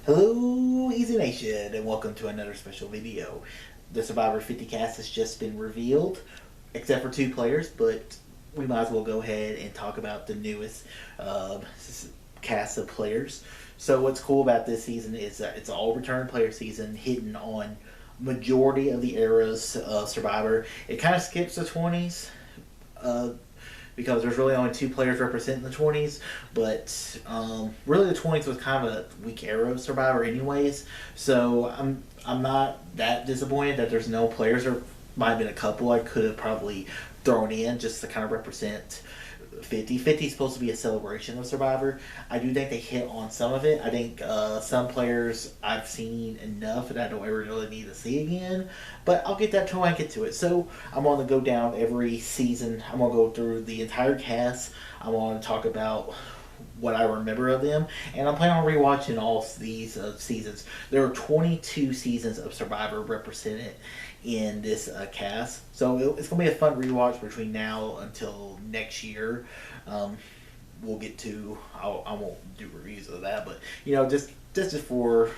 Hello, Easy Nation, and welcome to another special video. The Survivor 50 cast has just been revealed, except for two players, but we might as well go ahead and talk about the newest cast of players. So what's cool about this season is that it's an all-return player season, hitting on majority of the eras of Survivor. It kind of skips the 20s, because there's really only two players representing the 20s, but really the 20s was kind of a weak era of Survivor anyways, so I'm not that disappointed that there's no players. There might have been a couple I could have probably thrown in just to kind of represent 50. 50 is supposed to be a celebration of Survivor. I do think they hit on some of it. I think some players I've seen enough that I don't ever really need to see again, but I'll get that till I get to it. So I'm going to go down every season. I'm going to go through the entire cast. I'm going to talk about what I remember of them, and I'm planning on rewatching all these seasons. There are 22 seasons of Survivor represented in this cast, so it's going to be a fun rewatch between now until next year. We'll get to, I won't do reviews of that, but just for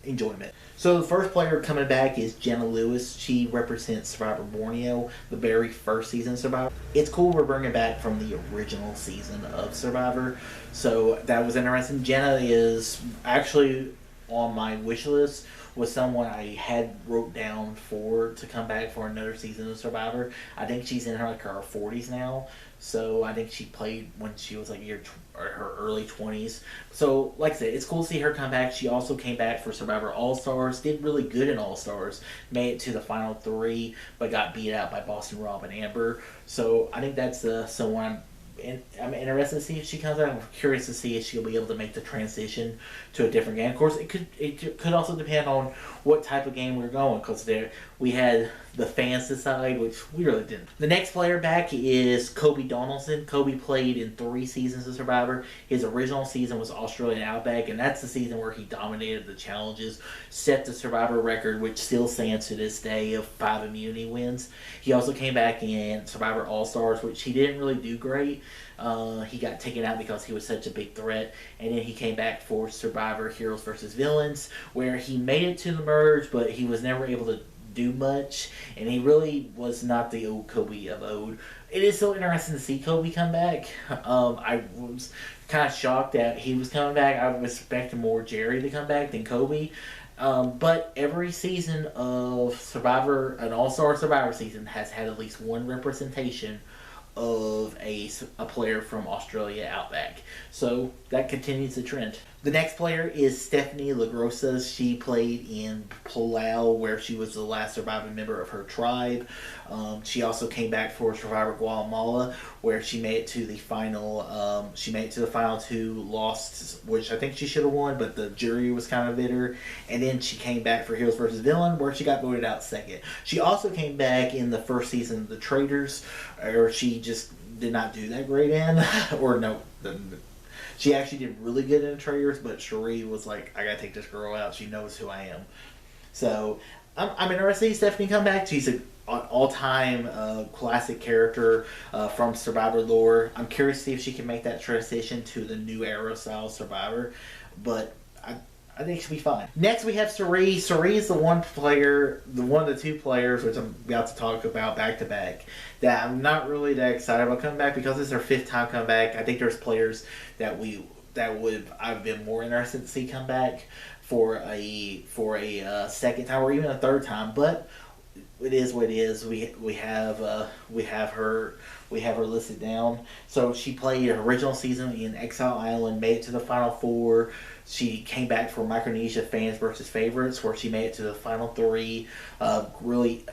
enjoyment. So the first player coming back is Jenna Lewis. She represents Survivor Borneo, the very first season of Survivor. It's cool we're bringing back from the original season of Survivor, so that was interesting. Jenna is actually on my wish list, was someone I had wrote down to come back for another season of Survivor. I think she's in her 40s now, so I think she played when she was her early 20s. So like I said, it's cool to see her come back. She also came back for Survivor All-Stars, did really good in All-Stars, made it to the final three, but got beat out by Boston Rob and Amber. So I think that's someone I'm interested to see if she comes out. I'm curious to see if she'll be able to make the transition to a different game. Of course, it could also depend on what type of game we're going, because we had the fans decide, which we really didn't. The next player back is Kobe Donaldson. Kobe played in 3 seasons of Survivor. His original season was Australian Outback, and that's the season where he dominated the challenges, set the Survivor record, which still stands to this day, of 5 immunity wins. He also came back in Survivor All-Stars, which he didn't really do great. He got taken out because he was such a big threat, and then he came back for Survivor Heroes vs. Villains, where he made it to the merge, but he was never able to do much, and he really was not the old Kobe of old. It is so interesting to see Kobe come back. I was kind of shocked that he was coming back. I was expecting more Jerry to come back than Kobe. But every season of Survivor, an All-Star Survivor season, has had at least one representation of a player from Australia Outback. So that continues the trend. The next player is Stephanie LaGrossa. She played in Palau, where she was the last surviving member of her tribe. She also came back for Survivor Guatemala, where she made it to the final. She made it to the final 2, lost, which I think she should have won, but the jury was kind of bitter. And then she came back for Heroes vs. Villain, where she got voted out second. She also came back in the first season of The Traitors, or she just did not do that great in, or no, she actually did really good in The Traitors, but Cherie was like, I gotta take this girl out. She knows who I am. So I'm interested to see Stephanie come back. She's an all-time classic character from Survivor lore. I'm curious to see if she can make that transition to the new era style Survivor, but I think she'll be fine. Next, we have Cirie. Cirie is one of the 2 players, which I'm about to talk about back to back, that I'm not really that excited about coming back, because it's their 5th time come back. I think there's players that I've been more interested to see come back for a second time, or even a 3rd time. But it is what it is. We have her listed down. So she played her original season in Exile Island, made it to the final 4. She came back for Micronesia Fans vs. Favorites, where she made it to the final 3. Really,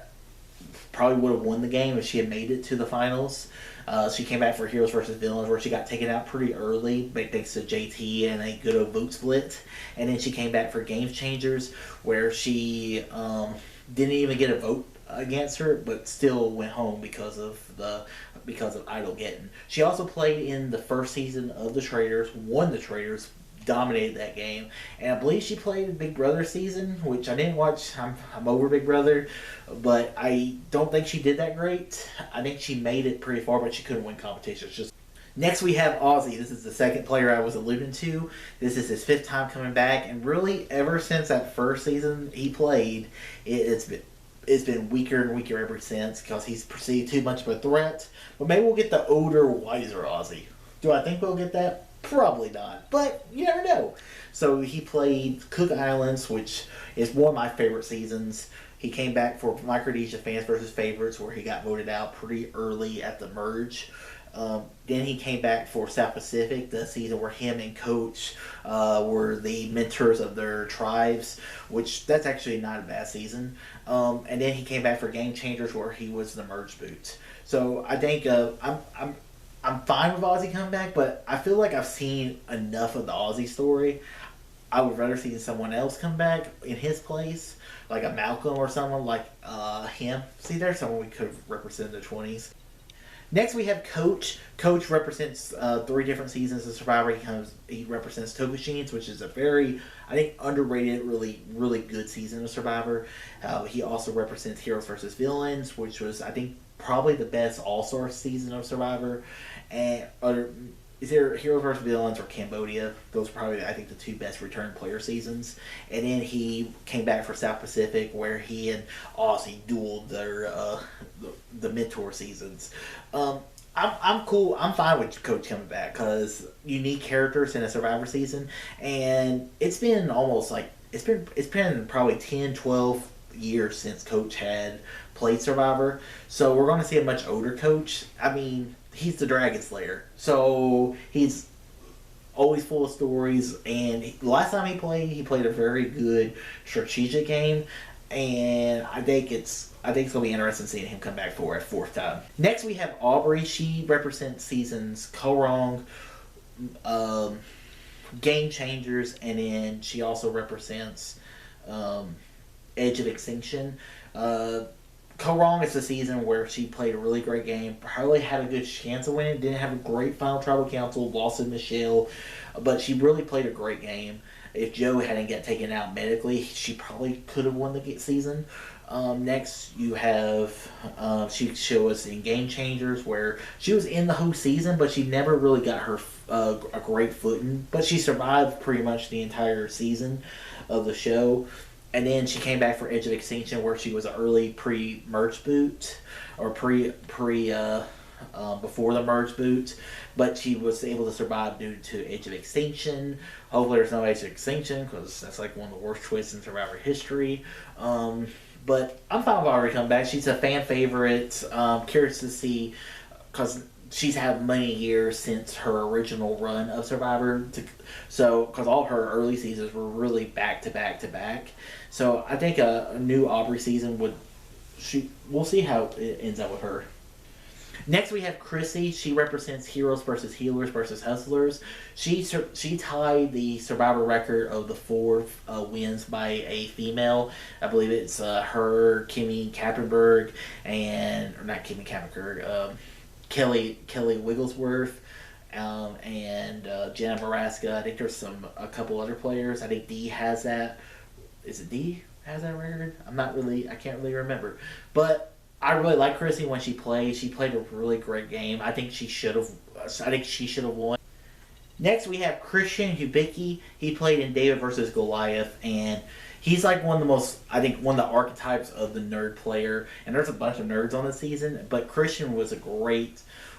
probably would have won the game if she had made it to the finals. She came back for Heroes vs. Villains, where she got taken out pretty early, thanks to JT and a good old vote split. And then she came back for Game Changers, where she didn't even get a vote against her, but still went home because of Idlegeddon. She also played in the first season of The Traitors, won The Traitors, dominated that game, and I believe she played Big Brother season, which I didn't watch. I'm over Big Brother, but I don't think she did that great. I think she made it pretty far, but she couldn't win competitions. Next, we have Ozzy. This is the second player I was alluding to. This is his fifth time coming back, and really, ever since that first season he played, it's been weaker and weaker ever since because he's perceived too much of a threat. But maybe we'll get the older, wiser Ozzy. Do I think we'll get that? Probably not, but you never know. So he played Cook Islands, which is one of my favorite seasons. He came back for Micronesia Fans versus Favorites, where he got voted out pretty early at the merge. Then he came back for South Pacific, the season where him and Coach were the mentors of their tribes, which that's actually not a bad season. And then he came back for Game Changers, where he was the merge boot. So I think I'm fine with Ozzy coming back, but I feel like I've seen enough of the Ozzy story. I would rather see someone else come back in his place, like a Malcolm or someone like him. See, there's someone we could represent in the 20s. Next, we have Coach. Coach represents 3 different seasons of Survivor. He represents Tokashins, which is a very, I think, underrated, really, really good season of Survivor. He also represents Heroes versus Villains, which was, I think, probably the best All-Star season of Survivor. And is there Heroes vs. Villains or Cambodia? Those are probably, I think, the 2 best return player seasons. And then he came back for South Pacific, where he and Ozzy dueled their the mentor seasons. I'm cool. I'm fine with Coach coming back because unique characters in a Survivor season, and it's been almost like it's been probably 10, 12 years since Coach had played Survivor, so we're going to see a much older Coach. I mean, he's the Dragon Slayer, so he's always full of stories. And the last time he played a very good strategic game, and I think it's going to be interesting seeing him come back for a 4th time. Next, we have Aubrey. She represents seasons Korong, Game Changers, and then she also represents Edge of Extinction. Korong is the season where she played a really great game, probably had a good chance of winning, didn't have a great final tribal council, lost to Michelle, but she really played a great game. If Joe hadn't got taken out medically, she probably could have won the season. Next, you have she showed us in Game Changers, where she was in the whole season, but she never really got her a great footing. But she survived pretty much the entire season of the show. And then she came back for Edge of Extinction, where she was an early pre-merge boot, or before the merge boot, but she was able to survive due to Edge of Extinction. Hopefully there's no Edge of Extinction, because that's like one of the worst twists in Survivor history. But I'm fine with Aubrey coming back. She's a fan favorite. Curious to see, because she's had many years since her original run of Survivor. Because all her early seasons were really back to back to back. So I think a new Aubrey season we'll see how it ends up with her. Next, we have Chrissy. She represents Heroes versus Healers versus Hustlers. She tied the Survivor record of the 4 wins by a female. I believe it's her, Kimmy Kappenberg, not Kimmy Kappenberg, Kelly Wigglesworth, and Jenna Maraska. I think there's a couple other players. I think Dee has that. Is it Dee has that record? I can't really remember. But I really like Chrissy when she played. She played a really great game. I think she should have won. Next, we have Christian Hubicki. He played in David versus Goliath, and he's like one of the archetypes of the nerd player. And there's a bunch of nerds on the season, but Christian was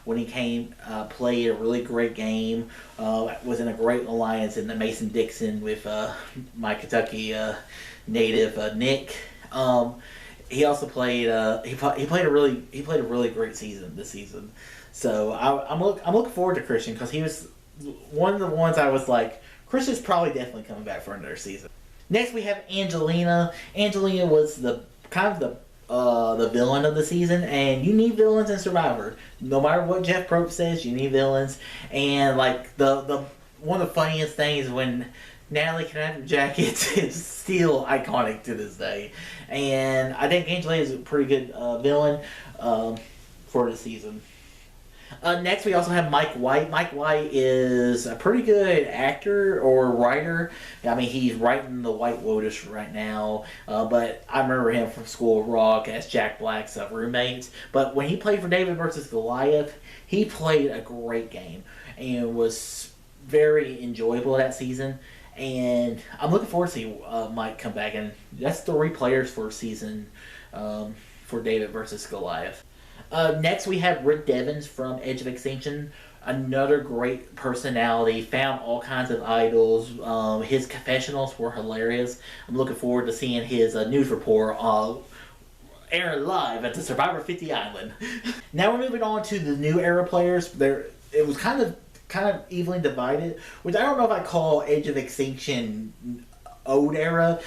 when he came, played a really great game, was in a great alliance in the Mason Dixon with my Kentucky native Nick. He also played. He played a really great season this season. So I'm looking forward to Christian, because he was one of the ones I was like, Christian's probably definitely coming back for another season. Next, we have Angelina. Angelina was the villain of the season, and you need villains in Survivor. No matter what Jeff Probst says, you need villains. And like the one of the funniest things when Natalie, Can I Have Your Jacket is still iconic to this day. And I think Angelina is a pretty good villain for the season. Next, we also have Mike White. Mike White is a pretty good actor or writer. I mean, he's writing The White Lotus right now, but I remember him from School of Rock as Jack Black's roommate. But when he played for David versus Goliath, he played a great game and was very enjoyable that season. And I'm looking forward to see Mike come back. And that's 3 players for season for David versus Goliath. Next, we have Rick Devens from Edge of Extinction. Another great personality. Found all kinds of idols. His confessionals were hilarious. I'm looking forward to seeing his news report airing live at the Survivor 50 Island. Now we're moving on to the new era players. It was kind of evenly divided, which I don't know if I call Edge of Extinction old era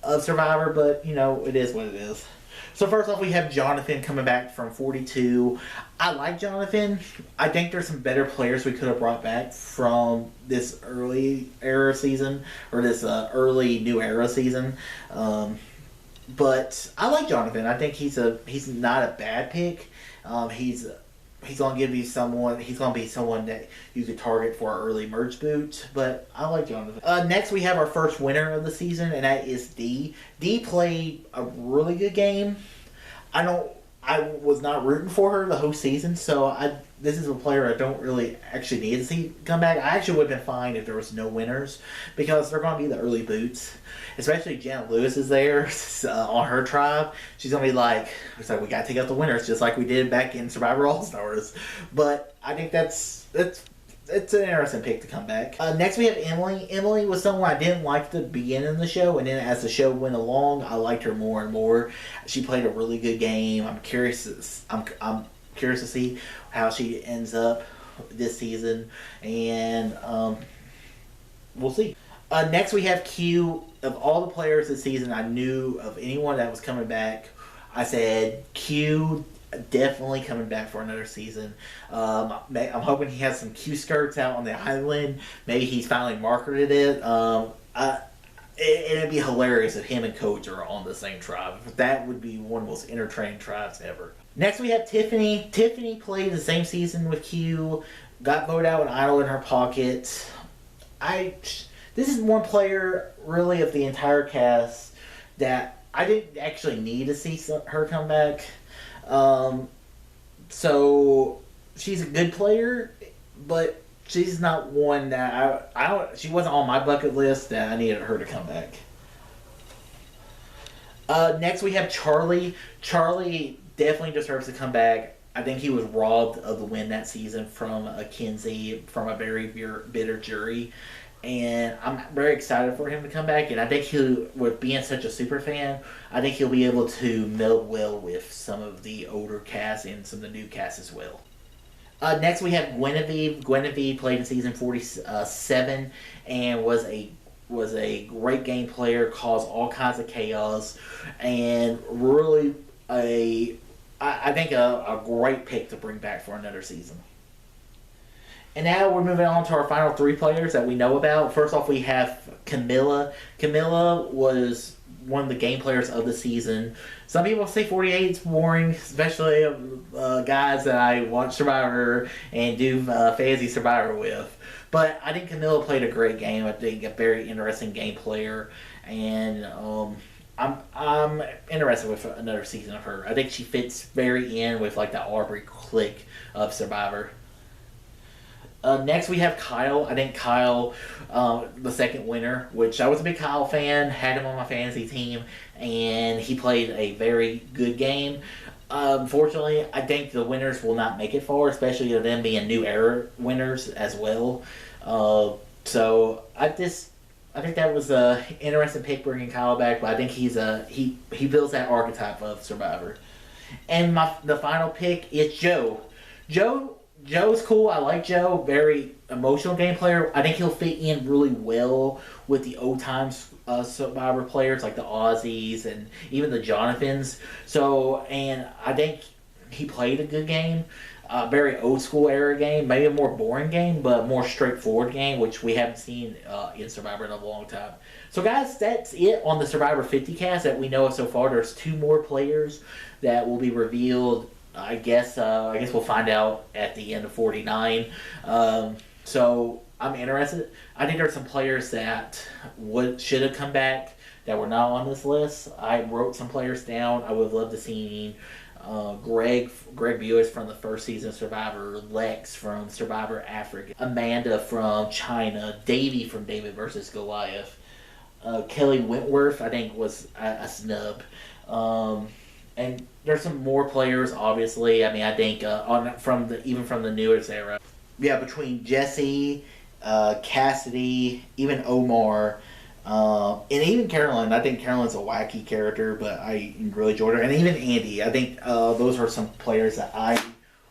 of Survivor, but it is what it is. So first off, we have Jonathan coming back from 42. I like Jonathan. I think there's some better players we could have brought back from this early era season, or this early new era season. But I like Jonathan. I think he's not a bad pick. He's gonna give you someone. He's gonna be someone that you could target for an early merge boot. But I like Jonathan. Next, we have our first winner of the season, and that is D. D played a really good game. I was not rooting for her the whole season, so this is a player I don't really actually need to see come back. I actually would have been fine if there was no winners, because they're going to be the early boots. Especially Janet Lewis is there on her tribe. She's going to be like, it's like, we got to take out the winners, just like we did back in Survivor All-Stars. But I think it's an interesting pick to come back. Next, we have Emily. Emily was someone I didn't like at the beginning of the show, and then as the show went along, I liked her more and more. She played a really good game. I'm curious to see how she ends up this season, and we'll see. Next, we have Q. Of all the players this season, I knew of anyone that was coming back. I said Q. Definitely coming back for another season. I'm hoping he has some Q skirts out on the island. Maybe he's finally marketed it. It'd be hilarious if him and Coach are on the same tribe. That would be one of the most entertaining tribes ever. Next, we have Tiffany. Tiffany played the same season with Q. Got voted out with Idol in her pocket. This is one player, really, of the entire cast that I didn't actually need to see her come back. So she's a good player, but she's not one that she wasn't on my bucket list that I needed her to come back. Next, we have Charlie. Charlie definitely deserves to come back. I think he was robbed of the win that season from Kinsey, from a very bitter jury. And I'm very excited for him to come back. And I think with being such a super fan, I think he'll be able to meld well with some of the older cast and some of the new cast as well. Next, we have Guinevere. Guinevere played in season 47 and was a great game player, caused all kinds of chaos, and really I think a great pick to bring back for another season. And now we're moving on to our final 3 players that we know about. First off, we have Camilla. Camilla was one of the game players of the season. Some people say 48 is boring, especially guys that I watch Survivor and do Fantasy Survivor with. But I think Camilla played a great game. I think a very interesting game player. And I'm interested with another season of her. I think she fits very in with like the Aubrey clique of Survivor. Next, we have Kyle. I think Kyle, the second winner, which I was a big Kyle fan, had him on my fantasy team, and he played a very good game. Unfortunately, I think the winners will not make it far, especially them being new era winners as well. So I think that was an interesting pick bringing Kyle back, but I think he builds that archetype of Survivor. And the final pick is Joe. Joe's cool. I like Joe. Very emotional game player. I think he'll fit in really well with the old times Survivor players like the Aussies and even the Jonathans. And I think he played a good game. Very old school era game. Maybe a more boring game, but more straightforward game, which we haven't seen in Survivor in a long time. So guys, that's it on the Survivor 50 cast that we know of so far. There's 2 more players that will be revealed I guess we'll find out at the end of 49. So I'm interested. I think there's some players that should have come back that were not on this list. I wrote some players down. I would have loved to see Greg Buis from the first season of Survivor, Lex from Survivor Africa, Amanda from China, Davey from David versus Goliath, Kelly Wentworth I think was a snub. And there's some more players, obviously. I mean, I think from the newest era. Yeah, between Jesse, Cassidy, even Omar, and even Carolyn. I think Carolyn's a wacky character, but I really enjoyed her. And even Andy. I think those are some players that I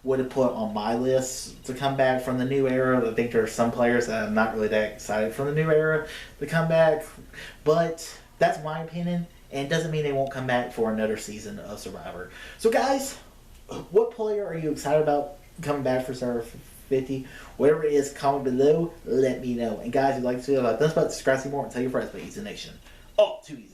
would have put on my list to come back from the new era. I think there are some players that I'm not really that excited from the new era to come back. But that's my opinion. And it doesn't mean they won't come back for another season of Survivor. So, guys, what player are you excited about coming back for Survivor 50? Whatever it is, comment below. Let me know. And, guys, if you'd like to see about this, subscribe, see more, and tell your friends about Easy Nation. Oh, too easy.